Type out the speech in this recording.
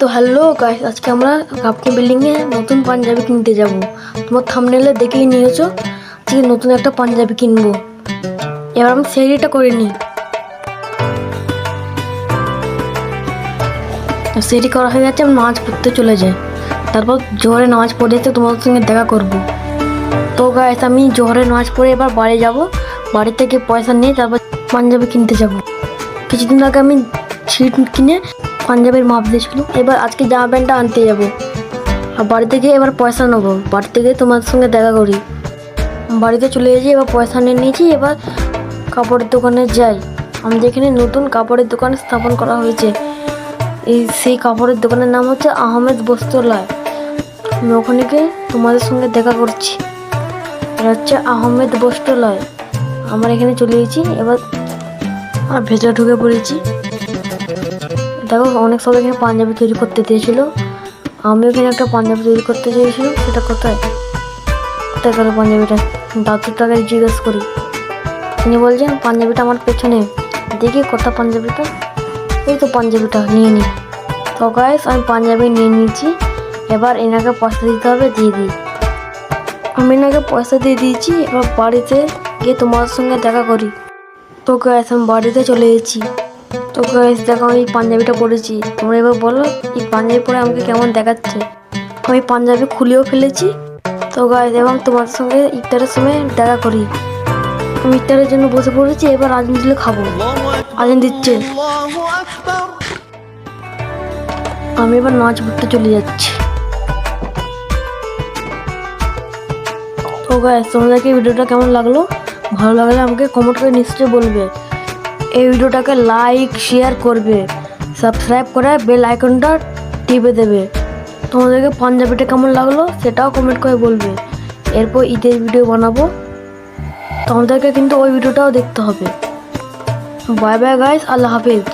তো hello guys, আজকে আমরা কাপকে বিল্ডিংয়ে নতুন পাঞ্জাবি কিনতে যাব। তোমার থাম্বনেলে দেখেই নিয়েছো যে নতুন একটা পাঞ্জাবি কিনবো। এবার আমি সেরিটা করে নিই। সেরি করা হয়ে গেছে, আমি নামাজ পড়তে চলে যাই। তারপর জোহরে নামাজ পড়ে এসে তোমাদের সঙ্গে দেখা করব। তো গাইস, আমি জোহরে নামাজ পড়ে এবার বাড়ি যাব। বাড়ি থেকে পয়সা নিয়ে তারপর পাঞ্জাবি কিনতে যাব। কিছুদিন আগে আমি ছিট কিনে পাঞ্জাবির মাপ দিয়েছিল। এবার আজকে জামা প্যান্টটা আনতে যাব। আর বাড়িতে গিয়ে এবার পয়সা নেবো। বাড়িতে গিয়ে তোমার সঙ্গে দেখা করি। বাড়িতে চলে এসেছি, এবার পয়সা নিয়ে নিয়েছি। এবার কাপড়ের দোকানে যাই। আমাদের এখানে নতুন কাপড়ের দোকান স্থাপন করা হয়েছে। সেই কাপড়ের দোকানের নাম হচ্ছে আহমেদ বস্ত্রালয়। আমি ওখানে গিয়ে তোমাদের সঙ্গে দেখা করছি। এটা হচ্ছে আহমেদ বস্ত্রালয়। আমার এখানে চলে এসেছি। এবার আর ভেতরে ঢুকে পড়েছি। দেখো, অনেক সবাই এখানে পাঞ্জাবি তৈরি করতে দিয়েছিল। আমিও এখানে একটা পাঞ্জাবি তৈরি করতে চেয়েছিলাম। সেটা কোথায় কোথায় গেল পাঞ্জাবিটা? দাদুটাকে জিজ্ঞেস করি। তিনি বলছেন পাঞ্জাবিটা আমার পেছনে। দেখি কোথা পাঞ্জাবিটা। এই তো পাঞ্জাবিটা, নিয়ে নিই। তো গাইস, আমি পাঞ্জাবি নিয়ে নিয়েছি। এবার এনাকে পয়সা দিতে হবে, দিয়ে দিই। আমি এনাকে পয়সা দিয়ে দিয়েছি। এবার বাড়িতে গিয়ে তোমার সঙ্গে দেখা করি। তো গাইস, আমি বাড়িতে চলে এসেছি। তো গাইস দেখো, আমি পাঞ্জাবিটা পরেছি। তোমরা এবার বলো এই পাঞ্জাবি পরে আমাকে কেমন দেখাচ্ছে। আমি পাঞ্জাবি খুলেও ফেলেছি। তো গাইস, এবং তোমার সঙ্গে ইফতারের সময় দেখা করি। আমি ইফতারের জন্য বসে পড়েছি। এবার আজান দিলে খাবো। আজান দিচ্ছে। আমি এবার নাচ পড়তে চলে যাচ্ছি। তো গাইস, তোমাদেরকে ভিডিওটা কেমন লাগলো? ভালো লাগলে আমাকে কমেন্ট করে নিশ্চয়ই বলবে। এই ভিডিওটাকে লাইক শেয়ার করবে, সাবস্ক্রাইব করে বেল আইকনটা টিপে দেবে। তোমাদেরকে পাঞ্জাবিটা কেমন লাগলো সেটাও কমেন্ট করে বলবে। এরপর ঈদের ভিডিও বানাবো, তোমাদেরকে কিন্তু ওই ভিডিওটাও দেখতে হবে। বাই বাই গাইস, আল্লাহ হাফেজ।